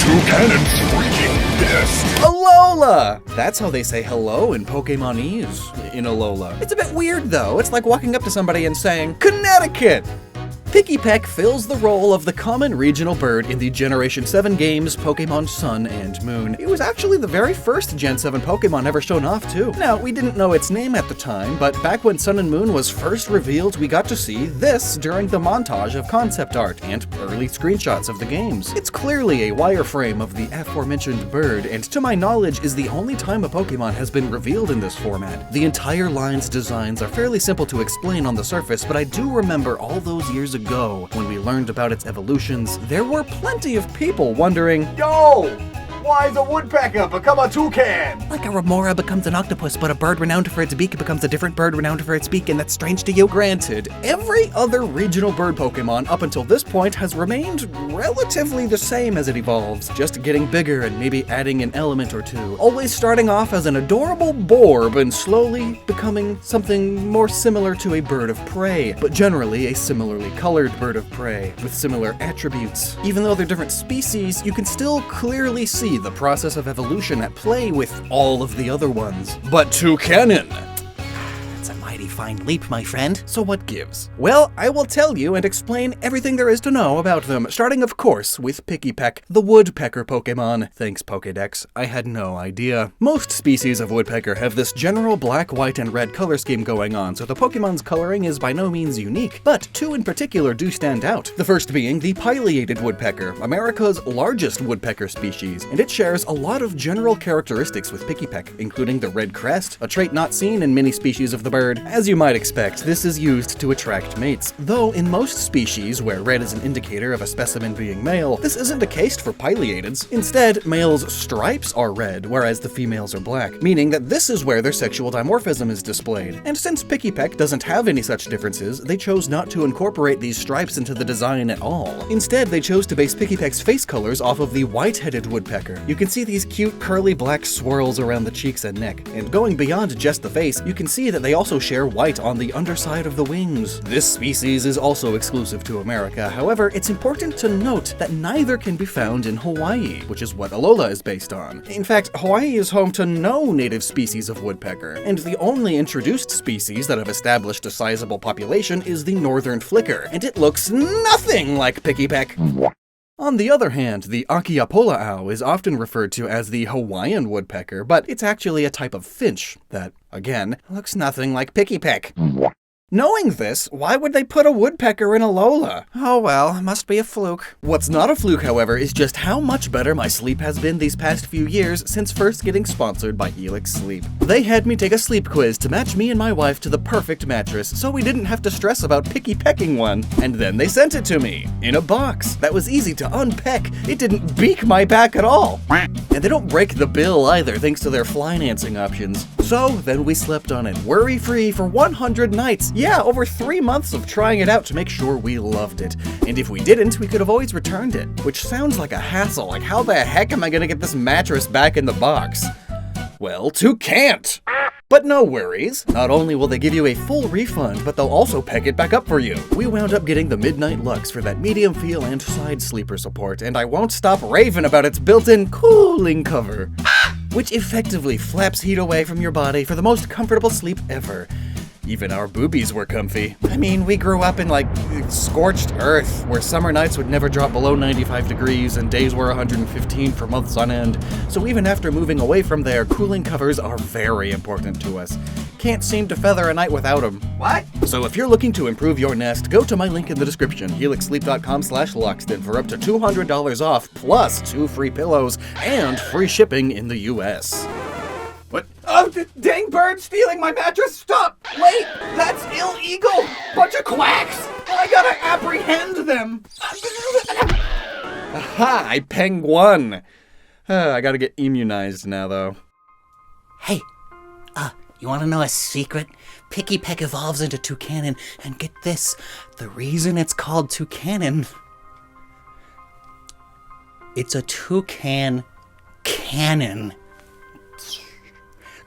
Toucannon's freaking pissed. Alola! That's how they say hello in Pokemonese, in Alola. It's a bit weird though. It's like walking up to somebody and saying, Connecticut! Pikipek fills the role of the common regional bird in the Generation 7 games Pokemon Sun and Moon. It was actually the very first Gen 7 Pokemon ever shown off too. Now, we didn't know its name at the time, but back when Sun and Moon was first revealed, we got to see this during the montage of concept art and early screenshots of the games. It's clearly a wireframe of the aforementioned bird, and to my knowledge is the only time a Pokemon has been revealed in this format. The entire line's designs are fairly simple to explain on the surface, but I do remember all those years ago, when we learned about its evolutions, there were plenty of people wondering, Yo! Why is a woodpecker become a toucan? like a remora becomes an octopus, but a bird renowned for its beak becomes a different bird renowned for its beak, and that's strange to you? Granted, every other regional bird Pokemon up until this point has remained relatively the same as it evolves, just getting bigger and maybe adding an element or two, always starting off as an adorable borb and slowly becoming something more similar to a bird of prey, but generally a similarly colored bird of prey, with similar attributes. Even though they're different species, you can still clearly see the process of evolution at play with all of the other ones. But Toucannon! That's a mighty fine leap, my friend. So what gives? Well, I will tell you and explain everything there is to know about them, starting of course with Pikipek, the woodpecker Pokemon. Thanks, Pokedex. I had no idea. Most species of woodpecker have this general black, white, and red color scheme going on, so the Pokemon's coloring is by no means unique, but two in particular do stand out. The first being the pileated woodpecker, America's largest woodpecker species, and it shares a lot of general characteristics with Pikipek, including the red crest, a trait not seen in many species of the bird. As you might expect, this is used to attract mates, though in most species where red is an indicator of a specimen being male, this isn't the case for pileateds. Instead, males' stripes are red, whereas the females are black, meaning that this is where their sexual dimorphism is displayed. And since Pikipek doesn't have any such differences, they chose not to incorporate these stripes into the design at all. Instead, they chose to base Pikipek's face colors off of the white-headed woodpecker. You can see these cute curly black swirls around the cheeks and neck, and going beyond just the face, you can see that they also share white on the underside of the wings. This species is also exclusive to America, however, it's important to note that neither can be found in Hawaii, which is what Alola is based on. In fact, Hawaii is home to no native species of woodpecker, and the only introduced species that have established a sizable population is the northern flicker, and it looks nothing like Pikipek. On the other hand, the Akiapolaau is often referred to as the Hawaiian woodpecker, but it's actually a type of finch that, again, looks nothing like Pikipek. Knowing this, why would they put a woodpecker in Alola? Oh well, must be a fluke. What's not a fluke, however, is just how much better my sleep has been these past few years since first getting sponsored by Helix Sleep. They had me take a sleep quiz to match me and my wife to the perfect mattress, so we didn't have to stress about picky-pecking one. And then they sent it to me, in a box that was easy to unpeck. It didn't beak my back at all. And they don't break the bill either, thanks to their financing options. So then we slept on it, worry-free for 100 nights. Yeah, over 3 months of trying it out to make sure we loved it. And if we didn't, we could have always returned it, which sounds like a hassle. Like, how the heck am I gonna get this mattress back in the box? Well, can't. But no worries. Not only will they give you a full refund, but they'll also peck it back up for you. We wound up getting the Midnight Lux for that medium feel and side sleeper support, and I won't stop raving about its built-in cooling cover, which effectively flaps heat away from your body for the most comfortable sleep ever. Even our boobies were comfy. I mean, we grew up in like scorched earth, where summer nights would never drop below 95 degrees and days were 115 for months on end. So even after moving away from there, cooling covers are very important to us. Can't seem to feather a night without them. What? So if you're looking to improve your nest, go to my link in the description, helixsleep.com/Lockstin, for up to $200 off, plus 2 free pillows and free shipping in the US. What? Oh, dang bird stealing my mattress! Stop! Wait! That's illegal! Bunch of quacks! I gotta apprehend them! Aha! I peng one! I gotta get immunized now, though. Hey, you wanna know a secret? Pikipek evolves into Toucannon, and get this, the reason it's called Toucannon, it's a toucan cannon.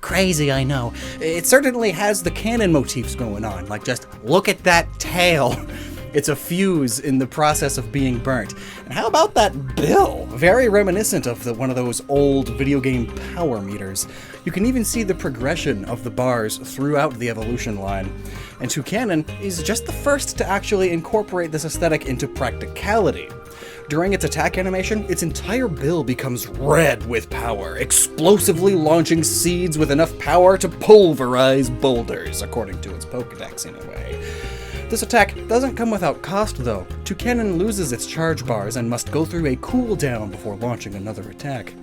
Crazy, I know. It certainly has the cannon motifs going on, like just look at that tail. It's a fuse in the process of being burnt. And how about that bill? Very reminiscent of one of those old video game power meters. You can even see the progression of the bars throughout the evolution line. And Toucannon is just the first to actually incorporate this aesthetic into practicality. During its attack animation, its entire bill becomes red with power, explosively launching seeds with enough power to pulverize boulders, according to its Pokedex anyway. This attack doesn't come without cost though. Toucannon loses its charge bars and must go through a cooldown before launching another attack.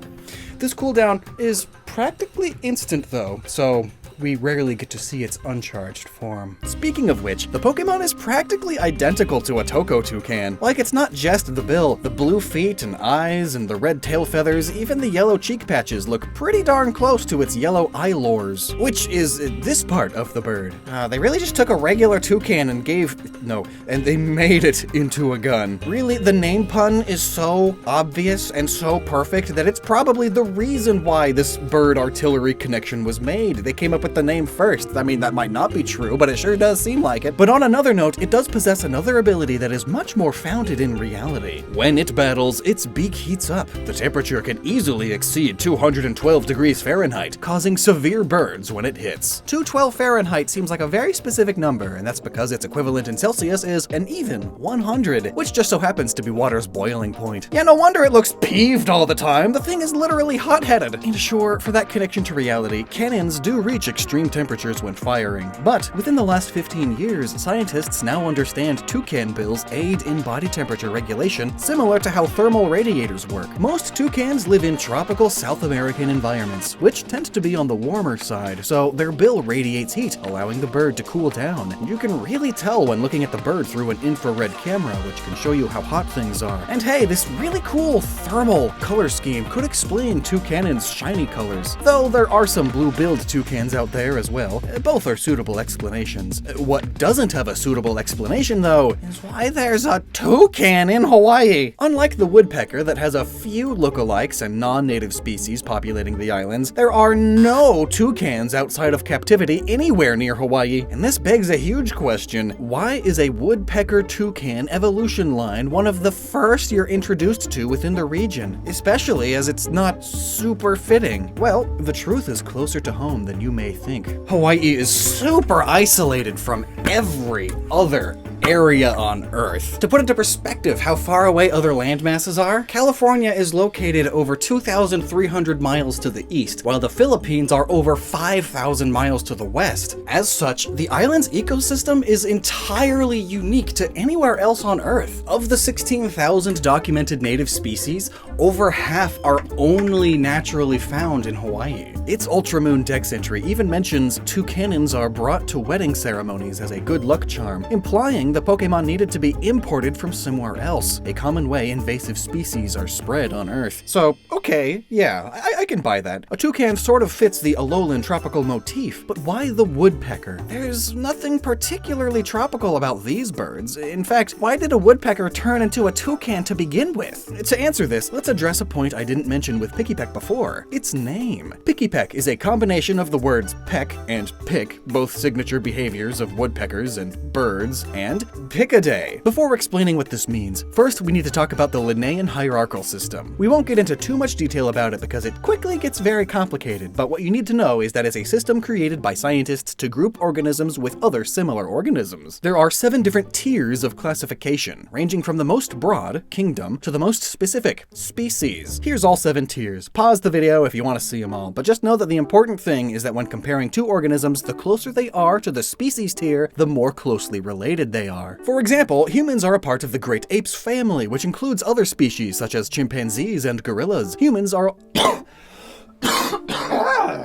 This cooldown is practically instant though, so we rarely get to see its uncharged form. Speaking of which, the Pokemon is practically identical to a Toko Toucan. Like, it's not just the bill, the blue feet and eyes and the red tail feathers, even the yellow cheek patches look pretty darn close to its yellow eye lores, which is this part of the bird. They really just took a regular toucan and they made it into a gun. Really, the name pun is so obvious and so perfect that it's probably the reason why this bird artillery connection was made. They came up with the name first. I mean, that might not be true, but it sure does seem like it. But on another note, it does possess another ability that is much more founded in reality. When it battles, its beak heats up. The temperature can easily exceed 212 degrees Fahrenheit, causing severe burns when it hits. 212 Fahrenheit seems like a very specific number, and that's because its equivalent in Celsius is an even 100, which just so happens to be water's boiling point. Yeah, no wonder it looks peeved all the time. The thing is literally hot-headed. And sure, for that connection to reality, cannons do reach extreme temperatures when firing. But within the last 15 years, scientists now understand toucan bills aid in body temperature regulation, similar to how thermal radiators work. Most toucans live in tropical South American environments, which tend to be on the warmer side, so their bill radiates heat, allowing the bird to cool down. You can really tell when looking at the bird through an infrared camera, which can show you how hot things are. And hey, this really cool thermal color scheme could explain Toucannon's shiny colors, though there are some blue-billed toucans out there as well. Both are suitable explanations. What doesn't have a suitable explanation, though, is why there's a toucan in Hawaii. Unlike the woodpecker that has a few lookalikes and non-native species populating the islands, there are no toucans outside of captivity anywhere near Hawaii. And this begs a huge question. Why is a woodpecker toucan evolution line one of the first you're introduced to within the region? Especially as it's not super fitting. Well, the truth is closer to home than you may think. Hawaii is super isolated from every other area on Earth. To put into perspective how far away other landmasses are, California is located over 2,300 miles to the east, while the Philippines are over 5,000 miles to the west. As such, the island's ecosystem is entirely unique to anywhere else on Earth. Of the 16,000 documented native species, over half are only naturally found in Hawaii. Its Ultramoon Dex entry even mentions toucannons are brought to wedding ceremonies as a good luck charm, implying the Pokemon needed to be imported from somewhere else, a common way invasive species are spread on Earth. So, okay, yeah, I can buy that. A toucan sort of fits the Alolan tropical motif, but why the woodpecker? There's nothing particularly tropical about these birds. In fact, why did a woodpecker turn into a toucan to begin with? To answer this, let's address a point I didn't mention with Pikipek before. Its name. Pikipek is a combination of the words peck and pick, both signature behaviors of woodpeckers and birds, and pick-a-day. Before explaining what this means, first we need to talk about the Linnaean hierarchical system. We won't get into too much detail about it because it quickly gets very complicated, but what you need to know is that it's a system created by scientists to group organisms with other similar organisms. There are 7 different tiers of classification, ranging from the most broad, kingdom, to the most specific, species. Here's all 7 tiers. Pause the video if you want to see them all, but just know that the important thing is that when comparing 2 organisms, the closer they are to the species tier, the more closely related they are. For example, humans are a part of the great apes family, which includes other species such as chimpanzees and gorillas. Humans are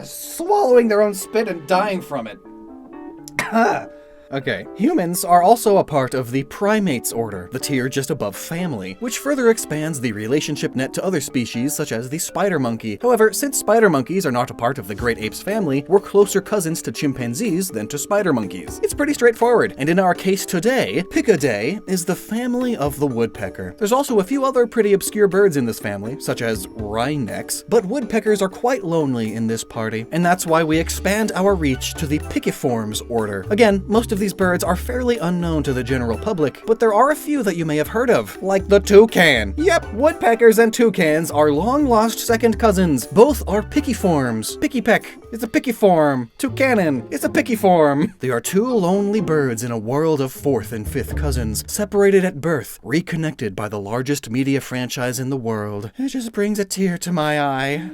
swallowing their own spit and dying from it. Okay, humans are also a part of the primates order, the tier just above family, which further expands the relationship net to other species such as the spider monkey. However, since spider monkeys are not a part of the great apes family, we're closer cousins to chimpanzees than to spider monkeys. It's pretty straightforward, and in our case today, Pick-a-day is the family of the woodpecker. There's also a few other pretty obscure birds in this family, such as wrynecks, but woodpeckers are quite lonely in this party, and that's why we expand our reach to the piciforms order. Again, most of these birds are fairly unknown to the general public, but there are a few that you may have heard of, like the toucan. Yep, woodpeckers and toucans are long-lost second cousins. Both are pickiforms. Pikipek is a pickiform. Toucannon is a pickiform. They are two lonely birds in a world of fourth and fifth cousins, separated at birth, reconnected by the largest media franchise in the world. It just brings a tear to my eye.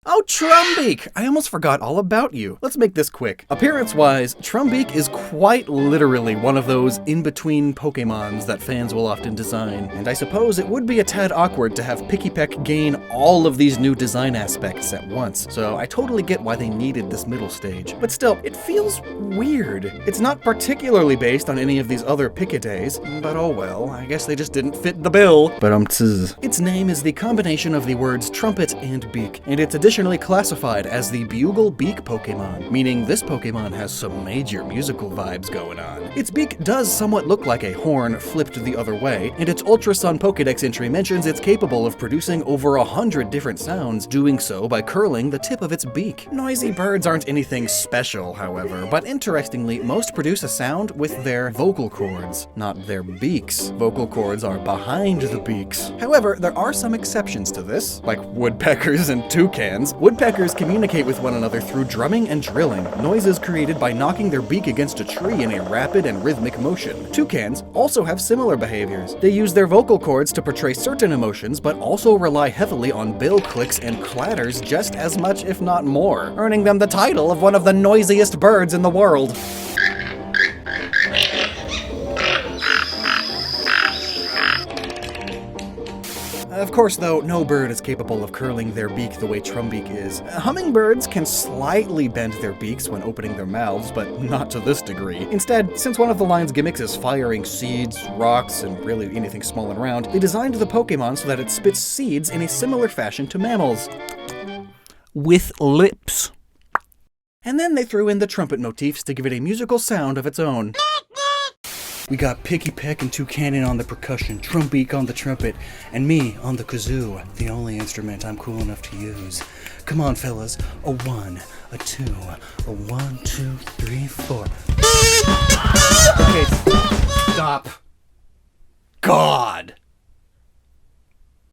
Oh, Trumbeak! I almost forgot all about you. Let's make this quick. Appearance-wise, Trumbeak is quite literally one of those in-between Pokemons that fans will often design. And I suppose it would be a tad awkward to have Pikipek gain all of these new design aspects at once. So I totally get why they needed this middle stage. But still, it feels weird. It's not particularly based on any of these other Pikidays, but oh well, I guess they just didn't fit the bill. But its name is the combination of the words trumpet and beak, and its additionally classified as the bugle beak Pokemon, meaning this Pokemon has some major musical vibes going on. Its beak does somewhat look like a horn flipped the other way, and its Ultrasun Pokedex entry mentions it's capable of producing over 100 different sounds, doing so by curling the tip of its beak. Noisy birds aren't anything special, however, but interestingly, most produce a sound with their vocal cords, not their beaks. Vocal cords are behind the beaks. However, there are some exceptions to this, like woodpeckers and toucans. Woodpeckers communicate with one another through drumming and drilling, noises created by knocking their beak against a tree in a rapid and rhythmic motion. Toucans also have similar behaviors. They use their vocal cords to portray certain emotions, but also rely heavily on bill clicks and clatters just as much, if not more, earning them the title of one of the noisiest birds in the world. Of course, though, no bird is capable of curling their beak the way Trumbeak is. Hummingbirds can slightly bend their beaks when opening their mouths, but not to this degree. Instead, since one of the line's gimmicks is firing seeds, rocks, and really anything small and round, they designed the Pokemon so that it spits seeds in a similar fashion to mammals. With lips. And then they threw in the trumpet motifs to give it a musical sound of its own. We got Pikipek and Toucannon on the percussion, Trumbeak on the trumpet, and me on the kazoo, the only instrument I'm cool enough to use. Come on, fellas. A 1, a 2, a 1, 2, 3, 4. Okay, stop. God!